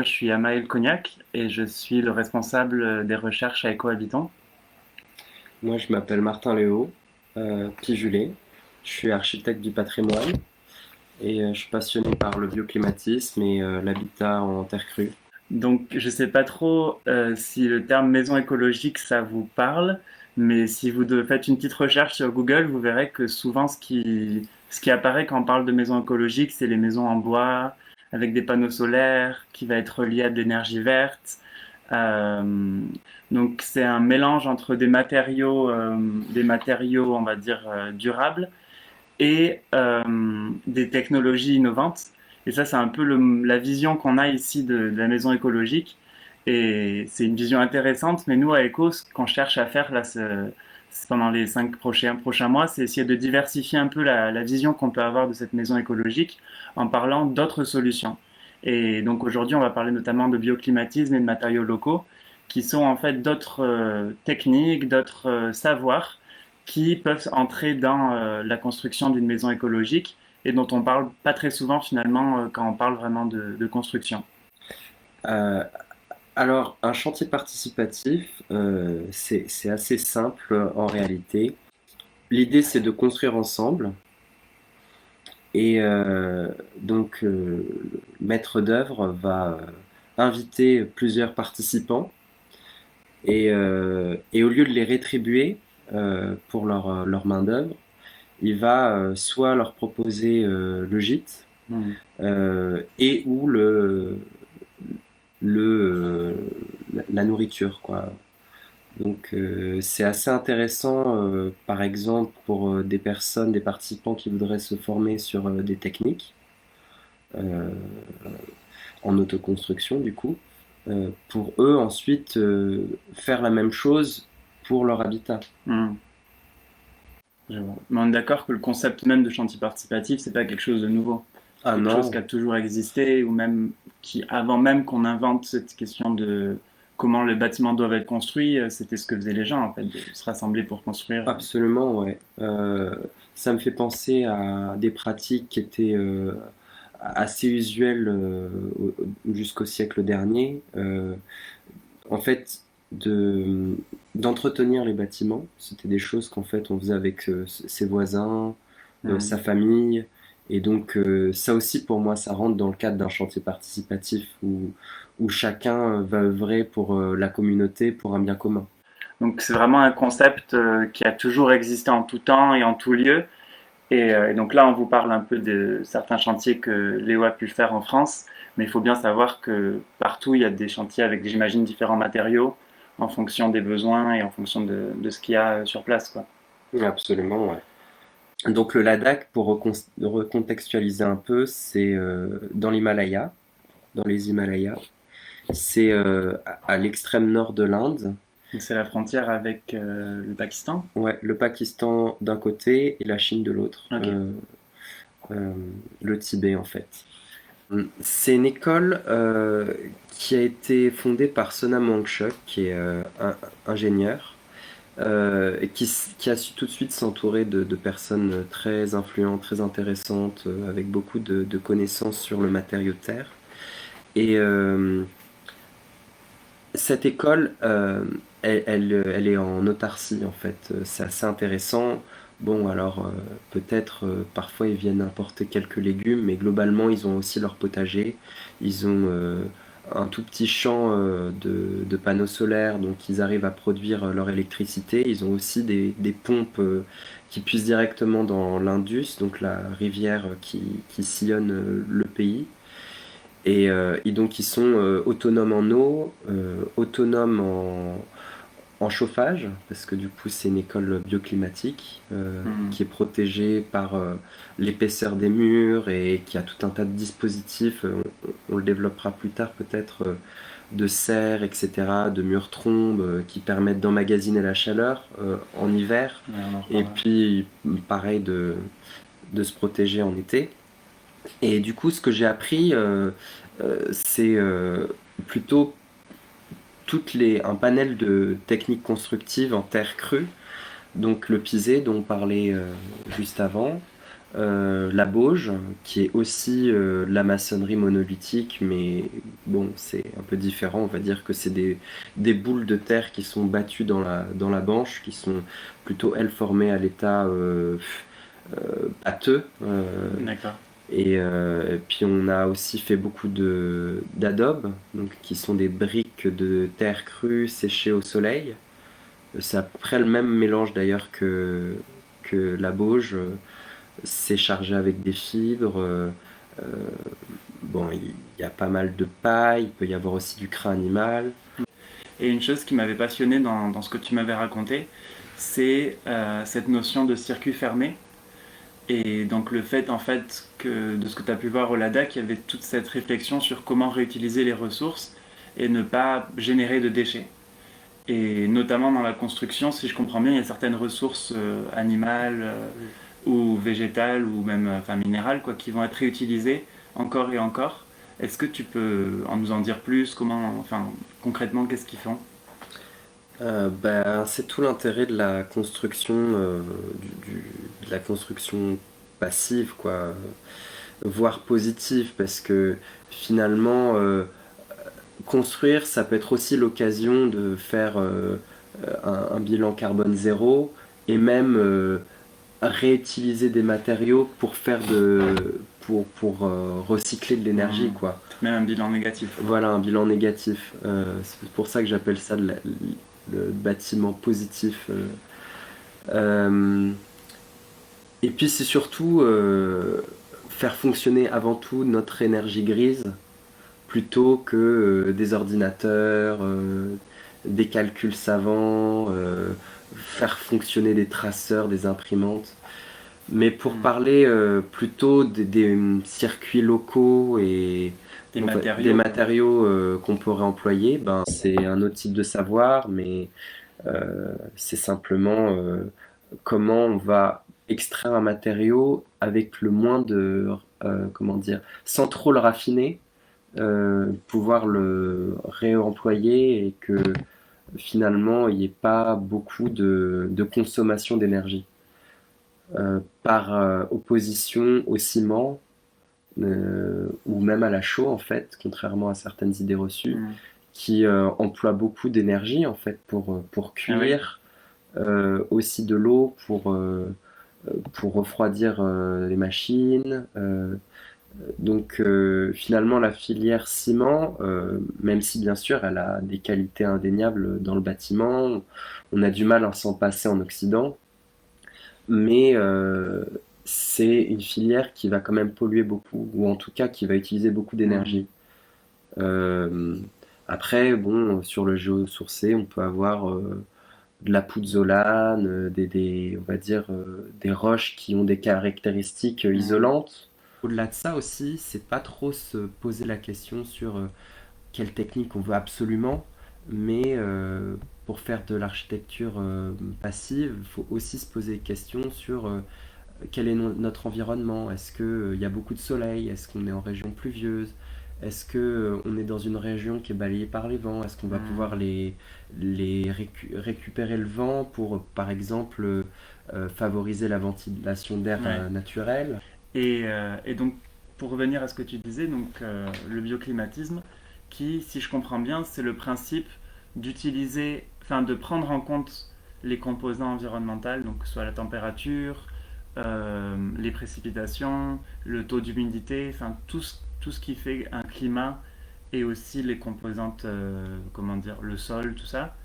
je suis Amaël Cognac et je suis le responsable des recherches à Ecohabitant. Moi, je m'appelle Martin Léo, Pijulet. Je suis architecte du patrimoine et je suis passionné par le bioclimatisme et l'habitat en terre crue. Donc, je ne sais pas trop si le terme maison écologique, ça vous parle, mais si faites une petite recherche sur Google, vous verrez que souvent ce qui apparaît quand on parle de maison écologique, c'est les maisons en bois, avec des panneaux solaires, qui va être lié à de l'énergie verte. Euh, donc, c'est un mélange entre des matériaux, on va dire, durables et des technologies innovantes. Et ça, c'est un peu la vision qu'on a ici de la maison écologique. Et c'est une vision intéressante, mais nous, à Eco, ce qu'on cherche à faire là, pendant les 5 prochains mois, c'est essayer de diversifier un peu la vision qu'on peut avoir de cette maison écologique en parlant d'autres solutions. Et donc aujourd'hui, on va parler notamment de bioclimatisme et de matériaux locaux, qui sont en fait d'autres techniques, d'autres savoirs qui peuvent entrer dans la construction d'une maison écologique et dont on parle pas très souvent finalement quand on parle vraiment de construction. Euh, alors, un chantier participatif, c'est assez simple en réalité. L'idée, c'est de construire ensemble et le maître d'œuvre va inviter plusieurs participants et au lieu de les rétribuer pour leur main-d'œuvre, il va soit leur proposer le gîte Mm. et ou la nourriture, quoi. Donc c'est assez intéressant, par exemple, pour des personnes, des participants qui voudraient se former sur des techniques euh, en autoconstruction, du coup, pour eux ensuite faire la même chose pour leur habitat. Mm. Je vois. Mais on est d'accord que le concept même de chantier participatif, c'est pas quelque chose de nouveau. C'est Ah quelque chose qui non, a toujours existé, ou même qui, avant même qu'on invente cette question de comment les bâtiments doivent être construits, c'était ce que faisaient les gens, en fait, de se rassembler pour construire. absolument, ouais. Ça me fait penser à des pratiques qui étaient assez usuelles jusqu'au siècle dernier. En fait, d'entretenir les bâtiments, c'était des choses qu'en fait on faisait avec ses voisins, sa Mm. famille. Et donc ça aussi pour moi, ça rentre dans le cadre d'un chantier participatif où chacun va œuvrer pour la communauté, pour un bien commun. Donc c'est vraiment un concept qui a toujours existé en tout temps et en tout lieu. Et donc là, on vous parle un peu de certains chantiers que Léo a pu faire en France, mais il faut bien savoir que partout, il y a des chantiers avec, j'imagine, différents matériaux en fonction des besoins et en fonction de ce qu'il y a sur place, quoi. Absolument, ouais. Donc le Ladakh, pour recontextualiser un peu, c'est dans l'Himalaya, dans les Himalayas. C'est à l'extrême nord de l'Inde. Donc c'est la frontière avec le Pakistan. Ouais, le Pakistan d'un côté et la Chine de l'autre. Ok. Euh, le Tibet en fait. C'est une école qui a été fondée par Sonam Wangchuk, qui est un ingénieur, et qui a su tout de suite s'entourer de personnes très influentes, très intéressantes, avec beaucoup de connaissances sur le matériau de terre. Et cette école, elle est en autarcie en fait. C'est assez intéressant. Bon, alors peut-être parfois ils viennent importer quelques légumes, mais globalement ils ont aussi leur potager. Ils ont un tout petit champ de panneaux solaires, donc ils arrivent à produire leur électricité. Ils ont aussi des pompes qui puissent directement dans l'Indus, donc la rivière qui sillonne le pays. Et donc ils sont autonomes en eau, autonomes en chauffage, parce que du coup c'est une école bioclimatique Hmm. qui est protégée par l'épaisseur des murs et qui a tout un tas de dispositifs, on le développera plus tard peut-être, de serres, etc., de murs trombes qui permettent d'emmagasiner la chaleur en hiver, Ouais, on en et reparlera. puis pareil de se protéger en été. Et du coup, ce que j'ai appris, c'est plutôt un panel de techniques constructives en terre crue, donc le pisé dont on parlait juste avant, La bauge, qui est aussi de la maçonnerie monolithique, mais bon, c'est un peu différent. On va dire que c'est des boules de terre qui sont battues dans la banche, qui sont plutôt, elles, formées à l'état pâteux. D'accord. Et puis on a aussi fait beaucoup d'adobes, donc qui sont des briques de terre crue séchées au soleil. C'est à peu près le même mélange d'ailleurs que la bauge. C'est chargé avec des fibres. Euh, bon, il y a pas mal de paille, il peut y avoir aussi du crin animal. Et une chose qui m'avait passionné dans ce que tu m'avais raconté, c'est cette notion de circuit fermé. Et donc le fait en fait que de ce que tu as pu voir au LADAC, il y avait toute cette réflexion sur comment réutiliser les ressources et ne pas générer de déchets. Et notamment dans la construction, si je comprends bien, il y a certaines ressources animales ou végétales ou même enfin, minérales quoi, qui vont être réutilisées encore et encore. Est-ce que tu peux nous en dire plus? Comment, enfin, concrètement, qu'est-ce qu'ils font? Ben, c'est tout l'intérêt de la construction, de la construction passive, quoi, voire positive, parce que finalement, construire, ça peut être aussi l'occasion de faire un bilan carbone zéro et même réutiliser des matériaux pour recycler de l'énergie, Hmm. quoi. Même un bilan négatif. Voilà, un bilan négatif. C'est pour ça que j'appelle ça le bâtiment positif. Euh, et puis c'est surtout faire fonctionner avant tout notre énergie grise plutôt que des ordinateurs, des calculs savants, faire fonctionner des traceurs, des imprimantes. Mais pour Hmm. parler plutôt des circuits locaux et Des des matériaux, quoi. matériaux qu'on pourrait employer, ben, c'est un autre type de savoir, mais c'est simplement comment on va extraire un matériau avec le moins de, comment dire, sans trop le raffiner, pouvoir le réemployer et que finalement il n'y ait pas beaucoup de consommation d'énergie. Par opposition au ciment ou même à la chaux en fait, contrairement à certaines idées reçues, Hmm. qui emploient beaucoup d'énergie en fait pour Ah oui. cuire, aussi de l'eau pour refroidir les machines. Donc finalement la filière ciment, même si bien sûr elle a des qualités indéniables dans le bâtiment, on a du mal à s'en passer en Occident, mais c'est une filière qui va quand même polluer beaucoup, ou en tout cas qui va utiliser beaucoup Hmm. d'énergie. Euh, Après, bon, sur le géosourcé, on peut avoir de la pouzzolane, on va dire, des roches qui ont des caractéristiques Hmm. isolantes. Au-delà de ça aussi, c'est pas trop se poser la question sur quelle technique on veut absolument, mais pour faire de l'architecture passive, il faut aussi se poser des questions sur quel est notre environnement. Est-ce qu'il y a beaucoup de soleil? Est-ce qu'on est en région pluvieuse? Est-ce que on est dans une région qui est balayée par les vents? Est-ce qu'on va Hmm. pouvoir récupérer le vent pour, par exemple, favoriser la ventilation d'air Ouais. naturel? Et donc, pour revenir à ce que tu disais, donc le bioclimatisme, qui, si je comprends bien, c'est le principe d'utiliser, enfin de prendre en compte les composants environnementaux, donc que ce soit la température, les précipitations, le taux d'humidité, enfin tout ce qui fait un climat et aussi les composantes, comment dire, le sol, tout ça,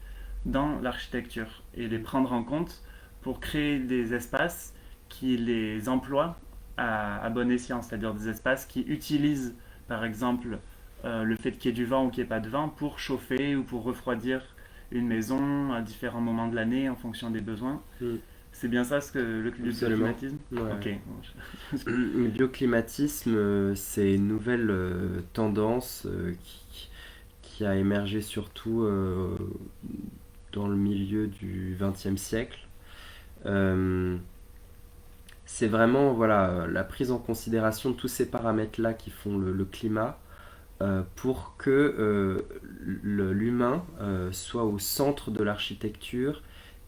dans l'architecture et les prendre en compte pour créer des espaces qui les emploient à bon escient, c'est-à-dire des espaces qui utilisent par exemple le fait qu'il y ait du vent ou qu'il n'y ait pas de vent pour chauffer ou pour refroidir une maison à différents moments de l'année en fonction des besoins. Mm, C'est bien ça ce que le absolument. bioclimatisme. Ouais. Ok. Le bioclimatisme, c'est une nouvelle tendance qui a émergé surtout dans le milieu du XXe siècle. Euh, c'est vraiment voilà, la prise en considération de tous ces paramètres-là qui font le climat pour que l'humain soit au centre de l'architecture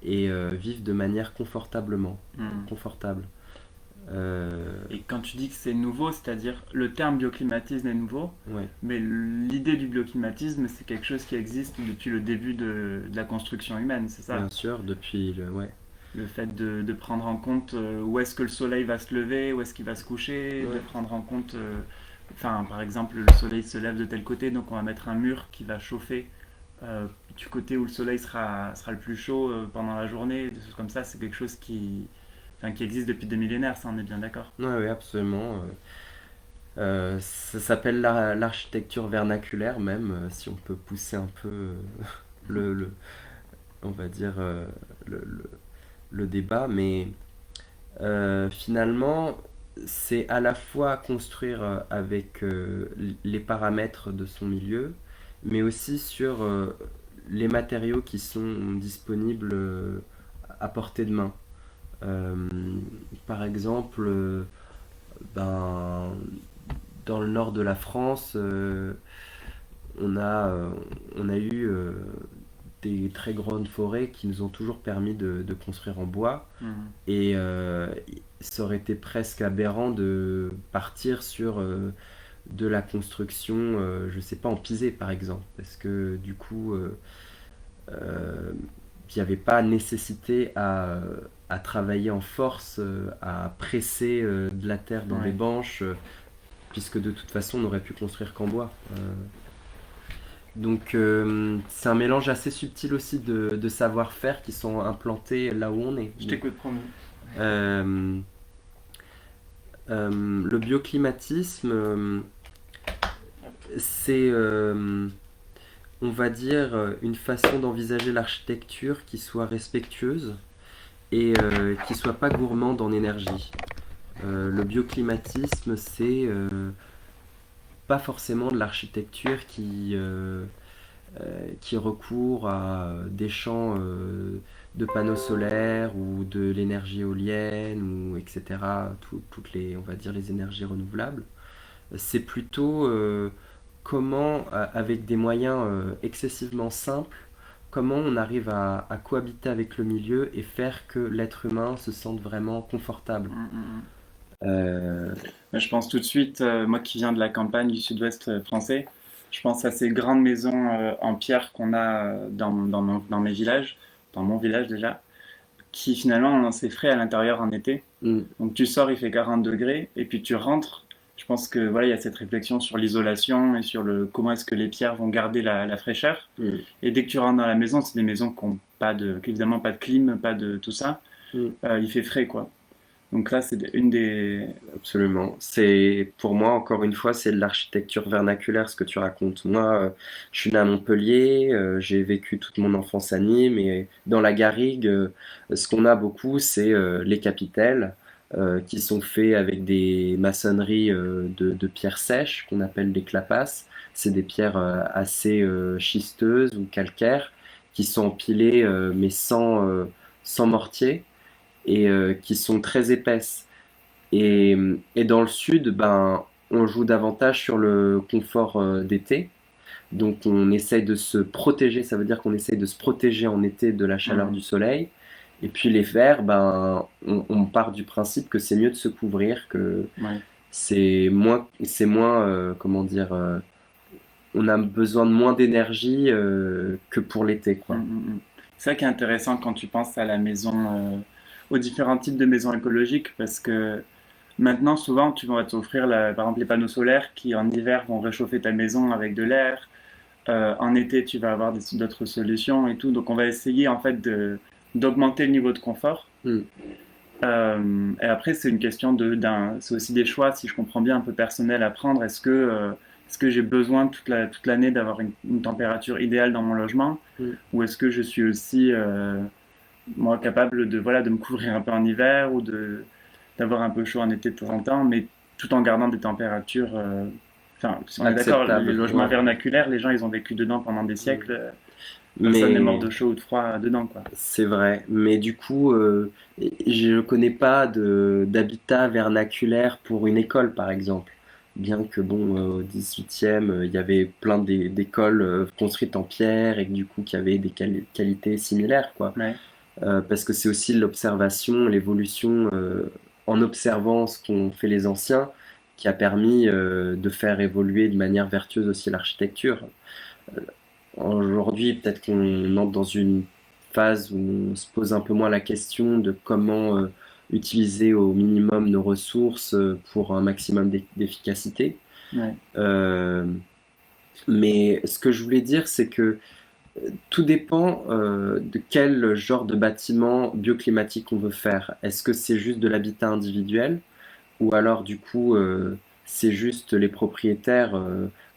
et vive de manière Hmm. confortable. Euh, Et quand tu dis que c'est nouveau, c'est-à-dire le terme bioclimatisme est nouveau, ouais, mais l'idée du bioclimatisme, c'est quelque chose qui existe depuis le début de la construction humaine, c'est ça? bien sûr, depuis le, ouais, Le fait de prendre en compte où est-ce que le soleil va se lever, où est-ce qu'il va se coucher, de ouais, prendre en compte, enfin, par exemple, le soleil se lève de tel côté, donc on va mettre un mur qui va chauffer euh, du côté où le soleil sera le plus chaud pendant la journée, des choses comme ça, c'est quelque chose enfin, qui existe depuis des millénaires, ça on est bien d'accord. ouais, ouais, absolument. Ça s'appelle l'architecture vernaculaire même, si on peut pousser un peu le, on va dire le, le- le débat, mais finalement, c'est à la fois construire avec les paramètres de son milieu, mais aussi sur les matériaux qui sont disponibles à portée de main. Euh, Par exemple, ben, dans le nord de la France, on a, euh, on a eu des très grandes forêts qui nous ont toujours permis de construire en bois. Mhm. Et ça aurait été presque aberrant de partir sur de la construction, je sais pas, en pisé par exemple. Parce que du coup, euh, il n'y avait pas nécessité à travailler en force, à presser de la terre dans des Ouais. banches, puisque de toute façon, on n'aurait pu construire qu'en bois. Donc c'est un mélange assez subtil aussi de savoir-faire qui sont implantés là où on est. Je t'écoute, promis. Euh, le bioclimatisme, c'est, on va dire, une façon d'envisager l'architecture qui soit respectueuse et qui soit pas gourmande en énergie. Le bioclimatisme, c'est pas forcément de l'architecture qui recourt à des champs de panneaux solaires ou de l'énergie éolienne ou etc. Toutes les, on va dire, les énergies renouvelables. C'est plutôt comment, avec des moyens excessivement simples, comment on arrive à cohabiter avec le milieu et faire que l'être humain se sente vraiment confortable. Mm, mm, mm. Euh, Je pense tout de suite, moi qui viens de la campagne du sud-ouest français, je pense à ces grandes maisons en pierre qu'on a dans mes villages, dans mon village déjà, qui finalement ont ces frais à l'intérieur en été. mm, Donc tu sors, il fait 40 degrés, et puis tu rentres. Je pense que voilà, il y a cette réflexion sur l'isolation et sur le comment est-ce que les pierres vont garder la fraîcheur. mm, Et dès que tu rentres dans la maison, c'est des maisons qui n'ont pas de, évidemment pas de clim, pas de tout ça. mm, Il fait frais quoi. Donc là, c'est une des. absolument. C'est pour moi encore une fois, c'est de l'architecture vernaculaire ce que tu racontes. Moi, je suis né à Montpellier, j'ai vécu toute mon enfance à Nîmes et dans la Garrigue, ce qu'on a beaucoup, c'est les capitelles qui sont faits avec des maçonneries de pierres sèches qu'on appelle des clapasses. C'est des pierres assez schisteuses ou calcaires qui sont empilées mais sans mortier et qui sont très épaisses. Et dans le sud, ben, on joue davantage sur le confort d'été. Donc on essaye de se protéger, ça veut dire qu'on essaye de se protéger en été de la chaleur Mhm. du soleil. Et puis les verts, ben, on part du principe que c'est mieux de se couvrir, que Ouais. c'est moins, comment dire, on a besoin de moins d'énergie que pour l'été, Mm, quoi. mm, mm. C'est ça qui est intéressant quand tu penses à la maison, aux différents types de maisons écologiques, parce que maintenant, souvent, tu vas t'offrir, par exemple, les panneaux solaires qui, en hiver, vont réchauffer ta maison avec de l'air. En été, tu vas avoir d'autres solutions et tout. Donc, on va essayer, en fait, d'augmenter le niveau de confort. Mm. Et après, c'est une question c'est aussi des choix, si je comprends bien, un peu personnel à prendre. Est-ce que j'ai besoin toute l'année d'avoir une température idéale dans mon logement? Mm. Ou est-ce que je suis aussi, moi, capable voilà, de me couvrir un peu en hiver ou d'avoir un peu chaud en été de temps en temps, mais tout en gardant des températures. Enfin, si on est d'accord, les Acceptable, logements ouais. vernaculaires, les gens, ils ont vécu dedans pendant des Mm. siècles. Personne n'est mort Mais de chaud ou de froid dedans, quoi. c'est vrai, mais du coup, je ne connais pas d'habitat vernaculaire pour une école, par exemple. Bien que, bon, au 18e, il y avait plein d'écoles construites en pierre et que, du coup, qui avaient des qualités similaires, quoi. Ouais. Parce que c'est aussi l'observation, l'évolution. en observant ce qu'ont fait les anciens, qui a permis de faire évoluer de manière vertueuse aussi l'architecture. Aujourd'hui, peut-être qu'on entre dans une phase où on se pose un peu moins la question de comment utiliser au minimum nos ressources pour un maximum d'efficacité. Ouais. Euh, mais ce que je voulais dire, c'est que tout dépend de quel genre de bâtiment bioclimatique on veut faire. Est-ce que c'est juste de l'habitat individuel ou alors du coup c'est juste les propriétaires,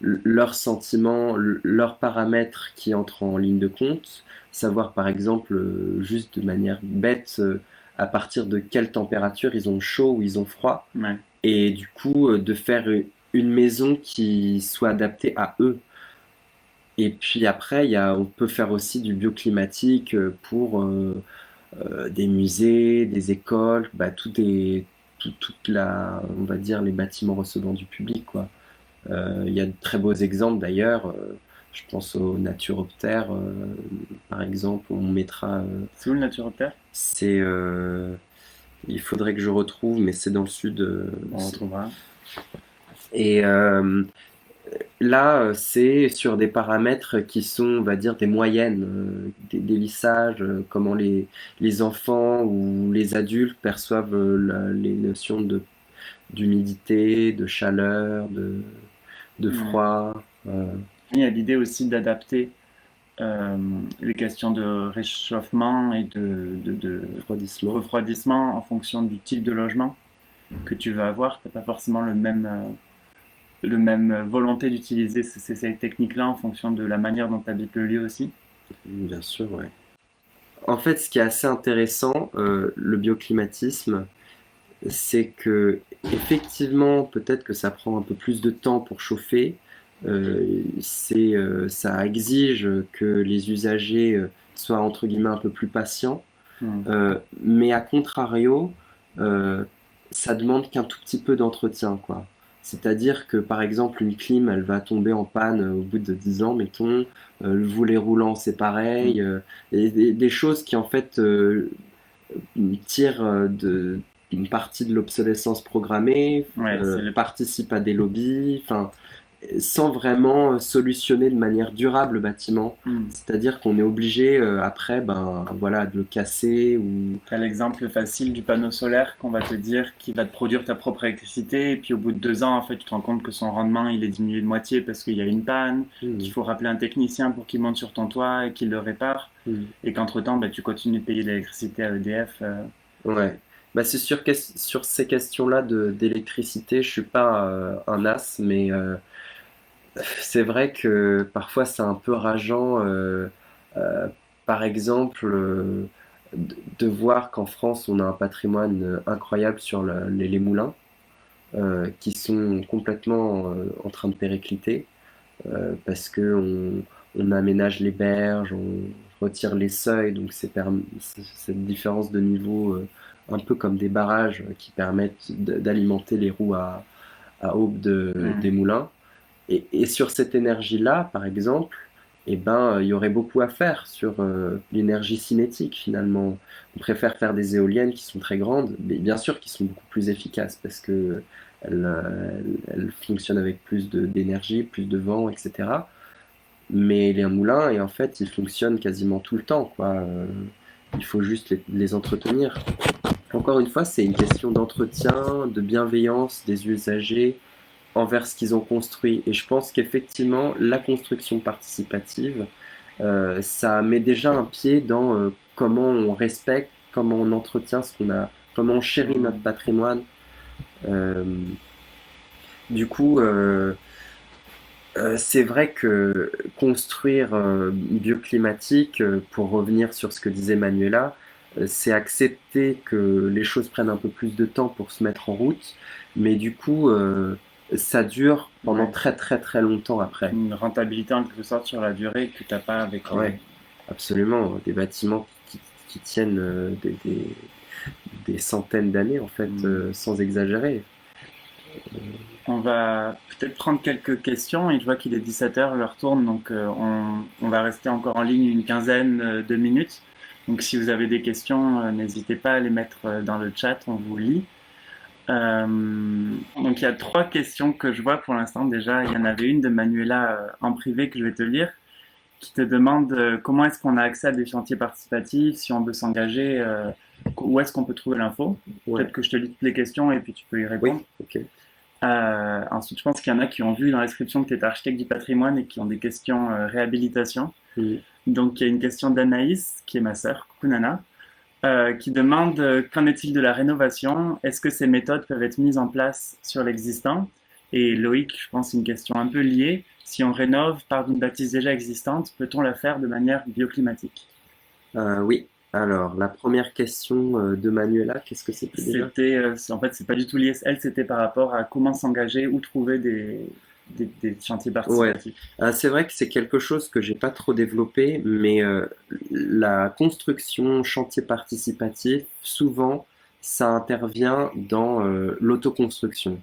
leurs sentiments, leurs paramètres qui entrent en ligne de compte, savoir par exemple juste de manière bête à partir de quelle température ils ont chaud ou ils ont froid, Ouais. et du coup de faire une maison qui soit adaptée à eux. Et puis après, on peut faire aussi du bioclimatique pour des musées, des écoles, bah, toute la, on va dire, les bâtiments recevant du public, quoi. Il y a de très beaux exemples d'ailleurs. Je pense au Naturoptère, par exemple. On mettra. C'est où le Naturoptère? C'est, il faudrait que je retrouve, mais c'est dans le sud. On retrouvera. Et là, c'est sur des paramètres qui sont, on va dire, des moyennes, des lissages, comment les enfants ou les adultes perçoivent les notions d'humidité, de chaleur, de Ouais. froid, Il y a l'idée aussi d'adapter euh, les questions de réchauffement et de refroidissement. refroidissement en fonction du type de logement que tu veux avoir. Tu n'as pas forcément le même volonté d'utiliser ces techniques-là en fonction de la manière dont tu habites le lieu aussi. Bien sûr, ouais. En fait, ce qui est assez intéressant, le bioclimatisme, c'est que effectivement, peut-être que ça prend un peu plus de temps pour chauffer. Ça exige que les usagers soient entre guillemets un peu plus patients. Mm. Mais à contrario, euh, ça demande qu'un tout petit peu d'entretien, quoi. C'est-à-dire que par exemple, une clim, elle va tomber en panne au bout de 10 ans, mettons. Le volet roulant, c'est Mm. pareil. Et des choses qui en fait tirent une partie de l'obsolescence programmée, Ouais, c'est le... participent à des lobbies, enfin, sans vraiment solutionner de manière durable le bâtiment. Mm. C'est-à-dire qu'on est obligé après, ben voilà, de le casser ou. T'as l'exemple facile du panneau solaire qu'on va te dire qui va te produire ta propre électricité et puis au bout de 2 ans, en fait, tu te rends compte que son rendement, il est diminué de moitié parce qu'il y a une panne, qu'il Hmm, faut rappeler un technicien pour qu'il monte sur ton toit et qu'il le répare hmm. et qu'entre-temps, bah, tu continues de payer l'électricité à EDF. Ouais. Bah, c'est sûr que sur ces questions-là d'électricité, je suis pas un as, mais c'est vrai que parfois c'est un peu rageant. Euh, Par exemple, de voir qu'en France, on a un patrimoine incroyable sur les moulins, qui sont complètement en train de péricliter, parce que on aménage les berges, on retire les seuils, donc c'est cette différence de niveau, un peu comme des barrages qui permettent d'alimenter les roues à aube des Mm. moulins. Et sur cette énergie-là, par exemple, eh ben, il y aurait beaucoup à faire sur l'énergie cinétique finalement. On préfère faire des éoliennes qui sont très grandes, mais bien sûr qui sont beaucoup plus efficaces parce que elles fonctionnent avec plus d'énergie, plus de vent, etc. Mais les moulins, et en fait, ils fonctionnent quasiment tout le temps, quoi. Il faut juste les entretenir. Encore une fois, c'est une question d'entretien, de bienveillance des usagers envers ce qu'ils ont construit. Et je pense qu'effectivement, la construction participative, ça met déjà un pied dans comment on respecte, comment on entretient ce qu'on a, comment on chérit notre Mm. patrimoine. Euh, du coup, c'est vrai que construire bioclimatique, pour revenir sur ce que disait Manuela, c'est accepter que les choses prennent un peu plus de temps pour se mettre en route, mais du coup, ça dure pendant Ouais. très très très longtemps après. Une rentabilité en quelque sorte sur la durée que t'as pas avec Ah ouais, absolument. Des bâtiments qui tiennent des centaines d'années en fait, Mm. sans exagérer. On va peut-être prendre quelques questions et je vois qu'il est 17 heures, l'heure tourne, donc on va rester encore en ligne une quinzaine de minutes. Donc si vous avez des questions, n'hésitez pas à les mettre dans le chat, on vous lit. Donc il y a trois questions que je vois pour l'instant. Déjà, il y en avait une de Manuela en privé que je vais te lire, qui te demande comment est-ce qu'on a accès à des chantiers participatifs, si on veut s'engager, où est-ce qu'on peut trouver l'info. Ouais. Peut-être que je te lis toutes les questions et puis tu peux y Oui, répondre. ok. Ensuite, je pense qu'il y en a qui ont vu dans la description que tu étais architecte du patrimoine et qui ont des questions réhabilitation. Mhm. Donc il y a une question d'Anaïs, qui est ma sœur, coucou Nana, qui demande qu'en est-il de la rénovation? Est-ce que ces méthodes peuvent être mises en place sur l'existant? Et Loïc, je pense, une question un peu liée. Si on rénove par d'une bâtisse déjà existante, peut-on la faire de manière bioclimatique? Oui. Alors, la première question de Manuela, qu'est-ce que c'était déjà? C'était, en fait, c'est pas du tout lié. Elle, c'était par rapport à comment s'engager ou trouver des chantiers Ouais. participatifs. C'est vrai que c'est quelque chose que j'ai pas trop développé, mais la construction chantier participatif, souvent, ça intervient dans l'autoconstruction.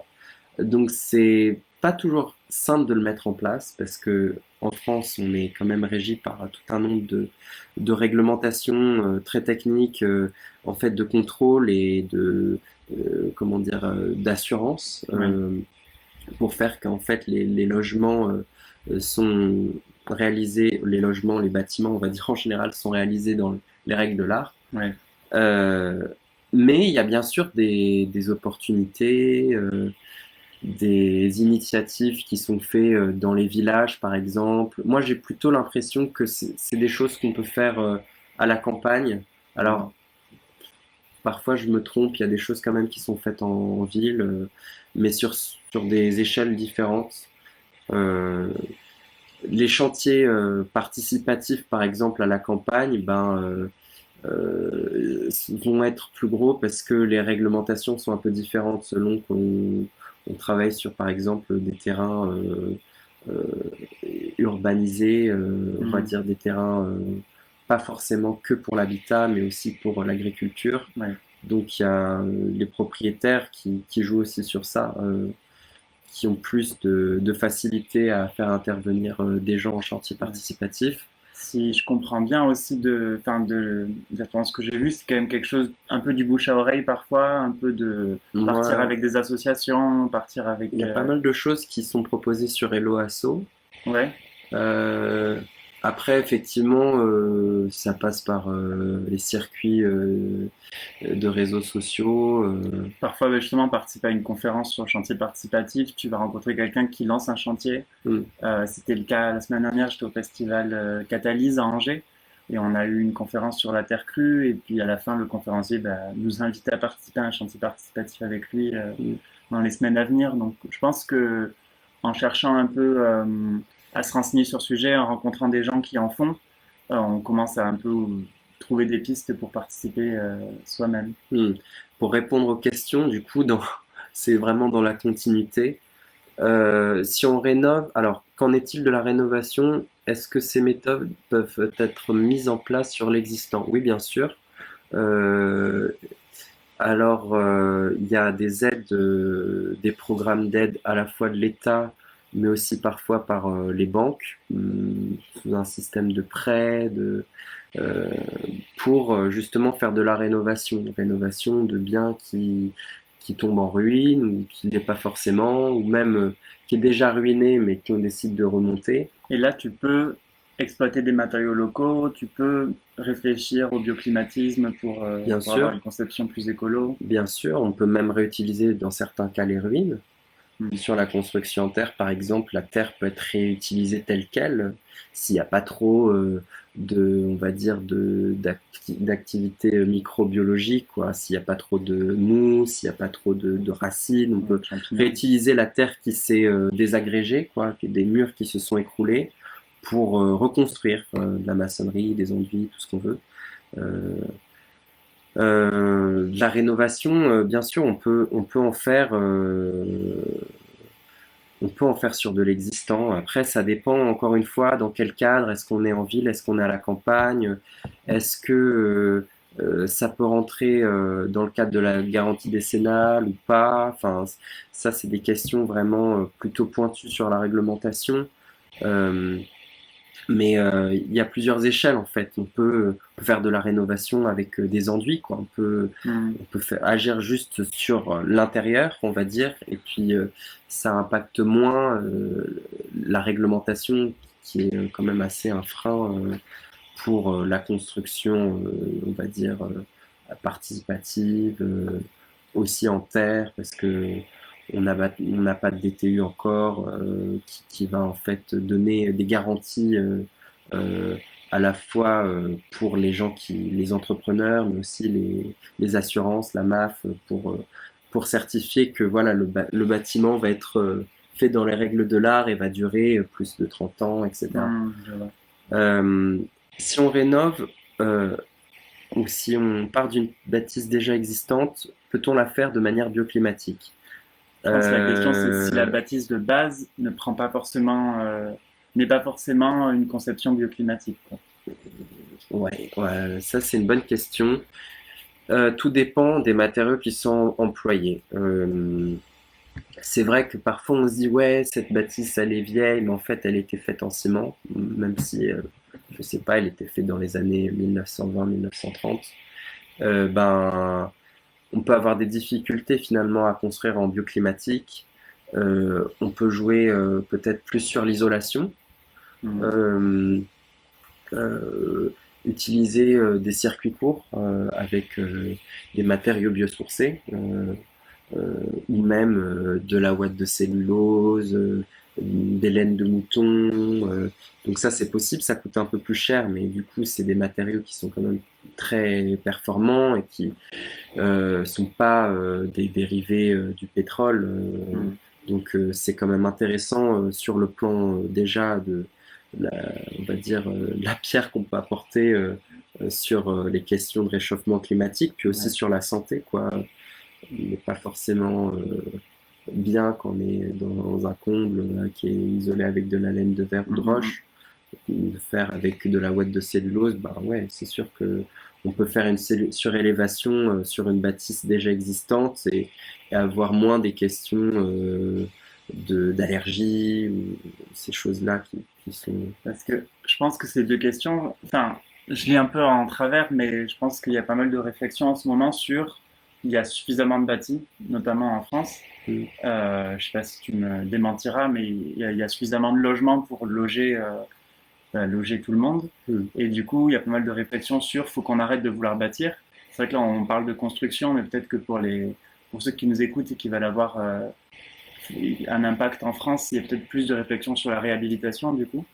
Donc c'est pas toujours simple de le mettre en place parce que en France, on est quand même régi par tout un nombre de réglementations très techniques, en fait, de contrôle et de comment dire d'assurance Oui, pour faire qu'en fait les logements sont réalisés, les logements, les bâtiments, on va dire en général, sont réalisés dans les règles de l'art. oui. Euh, mais il y a bien sûr des opportunités, des initiatives qui sont faites dans les villages, par exemple. Moi, j'ai plutôt l'impression que c'est des choses qu'on peut faire à la campagne. Mhm. Alors, parfois, je me trompe, il y a des choses quand même qui sont faites en ville, mais sur des échelles différentes. Euh, les chantiers participatifs, par exemple, à la campagne, vont être plus gros parce que les réglementations sont un peu différentes selon qu'on travaille sur, par exemple, des terrains urbanisés, on va Mhm. dire des terrains pas forcément que pour l'habitat, mais aussi pour l'agriculture. Ouais. Donc il y a les propriétaires qui jouent aussi sur ça, qui ont plus de facilité à faire intervenir des gens en chantier Ouais. participatif. Si je comprends bien aussi enfin exactement ce que j'ai vu, c'est quand même quelque chose un peu du bouche à oreille parfois, un peu de partir Moi, avec des associations, partir il avec, y a pas mal de choses qui sont proposées sur Hello Asso. ouais. Euh, Après, effectivement, ça passe par les circuits de réseaux sociaux. Parfois, justement, participer à une conférence sur le chantier participatif, tu vas rencontrer quelqu'un qui lance un chantier. Hmm. C'était le cas la semaine dernière, j'étais au festival Catalyse à Angers et on a eu une conférence sur la terre crue et puis à la fin, le conférencier nous invitait à participer à un chantier participatif avec lui Hmm. dans les semaines à venir. Donc, je pense que en cherchant un peu à se renseigner sur le sujet, en rencontrant des gens qui en font, on commence à un peu trouver des pistes pour participer soi-même. Hmm. Pour répondre aux questions, du coup, c'est vraiment dans la continuité. Si on rénove, alors qu'en est-il de la rénovation? Est-ce que ces méthodes peuvent être mises en place sur l'existant? Oui, bien sûr. Euh, il y a des aides, des programmes d'aide à la fois de l'État, mais aussi parfois par les banques, sous un système de prêt, euh, pour justement faire de la rénovation de biens qui tombent en ruine ou qui n'est pas forcément, ou même qui est déjà ruiné mais qu'on décide de remonter. Et là, tu peux exploiter des matériaux locaux, tu peux réfléchir au bioclimatisme Bien pour avoir sûr, une conception plus écolo. bien sûr, on peut même réutiliser dans certains cas les ruines. Mm. Sur la construction en terre, par exemple, la terre peut être réutilisée telle qu'elle s'il n'y a pas trop on va dire, d'activité microbiologique, quoi. S'il n'y a pas trop de mousse, s'il n'y a pas trop de racines, on Ouais, peut champignons. réutiliser la terre qui s'est désagrégée, quoi, des murs qui se sont écroulés pour reconstruire de la maçonnerie, des enduits, tout ce qu'on veut. Euh, de la rénovation, bien sûr, on peut en faire sur de l'existant. Après, ça dépend encore une fois dans quel cadre. Est-ce qu'on est en ville? Est-ce qu'on est à la campagne? Est-ce que ça peut rentrer dans le cadre de la garantie décennale ou pas? Enfin, ça, c'est des questions vraiment plutôt pointues sur la réglementation. Euh, Mais il y a plusieurs échelles en fait. On peut faire de la rénovation avec des enduits, quoi. Hmm. On peut agir juste sur l'intérieur, on va dire, et puis ça impacte moins la réglementation qui est quand même assez un frein pour la construction, on va dire, participative, aussi en terre, parce que on n'a pas de DTU encore qui va en fait donner des garanties euh, à la fois pour les entrepreneurs, mais aussi les assurances, la MAF, pour certifier que voilà, le bâtiment va être fait dans les règles de l'art et va durer plus de 30 ans, etc. Hmm, je vois. Euh, si on rénove euh, ou si on part d'une bâtisse déjà existante, peut-on la faire de manière bioclimatique? Je pense que la question, c'est si la Euh, bâtisse de base ne prend pas forcément, n'est pas forcément une conception bioclimatique, quoi. ouais, ça c'est une bonne question. Tout dépend des matériaux qui sont employés. C'est vrai que parfois on se dit ouais, cette bâtisse elle est vieille, mais en fait elle était faite en ciment, même si je sais pas, elle était faite dans les années 1920-1930. Ben on peut avoir des difficultés finalement à construire en bioclimatique. On peut jouer peut-être plus sur l'isolation, Hmm. euh, euh, utiliser des circuits courts avec des matériaux biosourcés, ou même de la ouate de cellulose, des laines de mouton. Donc ça c'est possible, ça coûte un peu plus cher, mais du coup c'est des matériaux qui sont quand même très performants et qui sont pas des dérivés du pétrole. Hmm. Donc c'est quand même intéressant sur le plan déjà de la, on va dire la pierre qu'on peut apporter sur les questions de réchauffement climatique, puis aussi Ouais. sur la santé, quoi. Il n'est pas forcément bien quand on est dans un comble qui est isolé avec de la laine de verre ou Hmm, de hmm, hmm. roche. De faire avec de la ouate de cellulose, bah ouais, c'est sûr que on peut faire une surélévation sur une bâtisse déjà existante et avoir moins des questions d'allergie ou ces choses-là qui sont. Parce que je pense que ces deux questions, enfin, je lis un peu en travers, mais je pense qu'il y a pas mal de réflexions en ce moment sur il y a suffisamment de bâtis, notamment en France. Mm, Je sais pas si tu me démentiras, mais il y a suffisamment de logements pour loger, loger tout le monde. mm, Et du coup, il y a pas mal de réflexions sur faut qu'on arrête de vouloir bâtir. C'est vrai que là, on parle de construction, mais peut-être que pour ceux qui nous écoutent et qui veulent avoir un impact en France, il y a peut-être plus de réflexions sur la réhabilitation, du coup.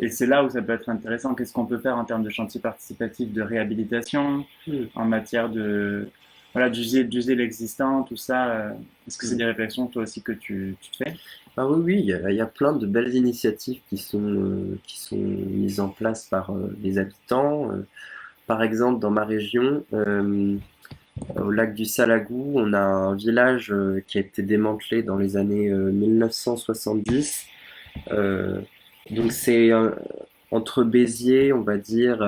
Et c'est là où ça peut être intéressant. Qu'est-ce qu'on peut faire en termes de chantier participatif de réhabilitation, mm, en matière de voilà d'user l'existant, tout ça. Est-ce que c'est mm. des réflexions toi aussi que tu te fais? Ah oui, oui, il y a plein de belles initiatives qui sont mises en place par les habitants. Par exemple, dans ma région, au lac du Salagou, on a un village qui a été démantelé dans les années 1970. Euh, donc c'est entre Béziers, on va dire,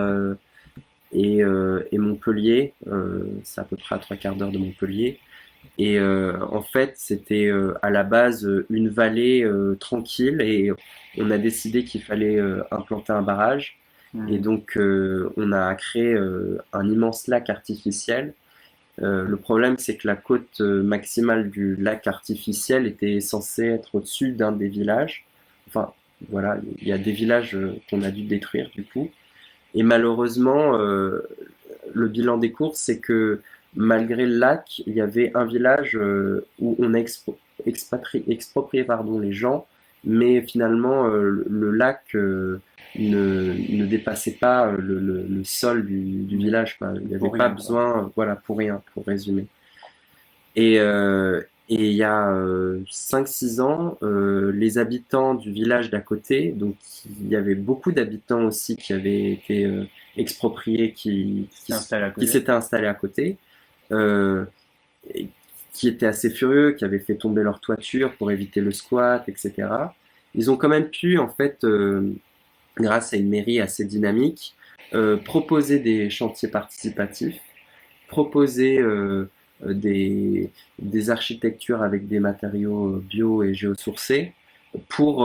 et Montpellier. C'est à peu près à trois quarts d'heure de Montpellier. Et en fait, c'était à la base une vallée tranquille et on a décidé qu'il fallait implanter un barrage. Et Hmm. donc, on a créé un immense lac artificiel. Le problème, c'est que la côte maximale du lac artificiel était censée être au-dessus d'un des villages. Enfin, voilà, il y a des villages qu'on a dû détruire du coup. Et malheureusement, le bilan des courses, c'est que malgré le lac, il y avait un village où on a exproprié pardon, les gens, mais finalement, le lac ne dépassait pas le sol du village, quoi. Il n'y avait Pour pas rien, quoi. besoin, voilà, pour rien, pour résumer. Et, euh, et il y a 5-6 ans, les habitants du village d'à côté, donc il y avait beaucoup d'habitants aussi qui avaient été expropriés, Qui s'est installé à qui côté. s'étaient installés à côté, euh, et qui étaient assez furieux, qui avaient fait tomber leur toiture pour éviter le squat, etc. Ils ont quand même pu, en fait, grâce à une mairie assez dynamique, proposer des chantiers participatifs, proposer des architectures avec des matériaux bio et géosourcés pour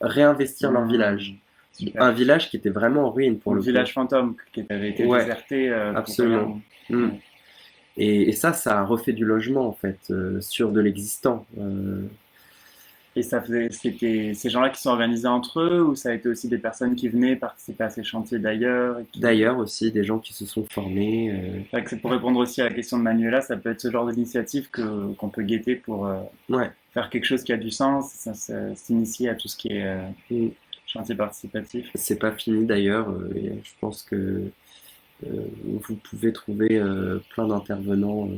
réinvestir leur Hmm. village. super. Un village qui était vraiment en ruine pour Le le coup. village fantôme qui avait été Ouais, déserté pour absolument. rien. Mm. Ouais. Et ça a refait du logement en fait, sur de l'existant. Et c'était ces gens-là qui sont organisés entre eux ou ça a été aussi des personnes qui venaient participer à ces chantiers d'ailleurs et qui... D'ailleurs aussi, des gens qui se sont formés. C'est vrai que c'est pour répondre aussi à la question de Manuela, ça peut être ce genre d'initiative qu'on peut guetter pour Ouais. faire quelque chose qui a du sens, s'initier à tout ce qui est Mm. chantier participatif. C'est pas fini d'ailleurs. Et je pense que vous pouvez trouver plein d'intervenants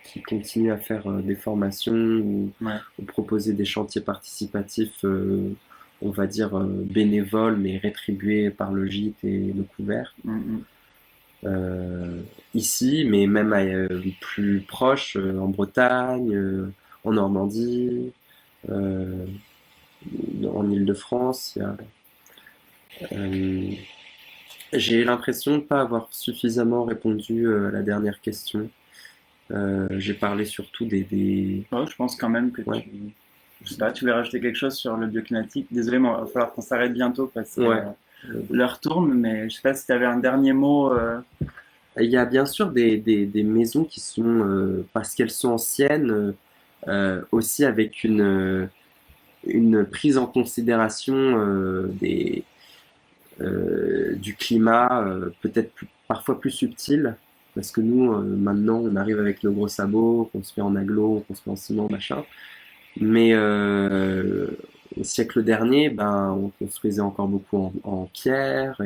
qui continuent à faire des formations Ouais. ou proposer des chantiers participatifs, on va dire bénévoles, mais rétribués par le gîte et le couvert. Mm, mm. Euh, Ici, mais même plus proche, en Bretagne, en Normandie, euh, en Île-de-France. Euh, j'ai l'impression de ne pas avoir suffisamment répondu à la dernière question. J'ai parlé surtout Ouais, je pense quand même que Ouais, je sais pas, tu voulais rajouter quelque chose sur le bioclimatique. Désolé, mais il va falloir qu'on s'arrête bientôt parce que ouais. l'heure tourne, mais je sais pas si tu avais un dernier mot. Il y a bien sûr des maisons qui sont, parce qu'elles sont anciennes, aussi avec une prise en considération du climat, peut-être parfois plus subtile, parce que nous, maintenant, on arrive avec nos gros sabots, qu'on se fait en agglo, qu'on se fait en ciment, machin. Mais au siècle dernier, ben, on construisait encore beaucoup en pierre,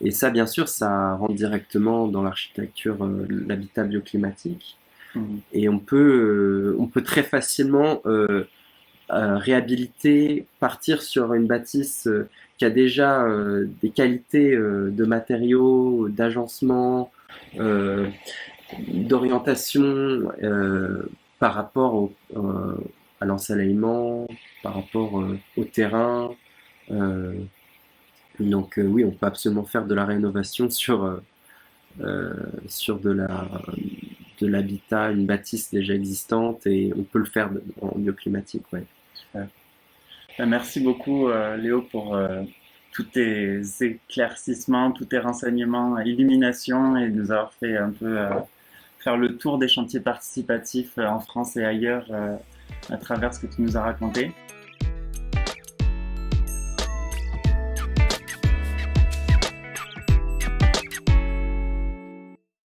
et ça, bien sûr, ça rentre directement dans l'architecture, l'habitat bioclimatique. Mhm. Et on peut très facilement réhabiliter, partir sur une bâtisse qui a déjà des qualités de matériaux, d'agencement, euh, d'orientation par rapport à l'ensoleillement, par rapport au terrain. Euh, donc oui, on peut absolument faire de la rénovation sur de l'habitat, une bâtisse déjà existante, et on peut le faire en bioclimatique, ouais. Super. Merci beaucoup, Léo, pour tous tes éclaircissements, tous tes renseignements, illuminations et de nous avoir fait un peu faire le tour des chantiers participatifs en France et ailleurs à travers ce que tu nous as raconté.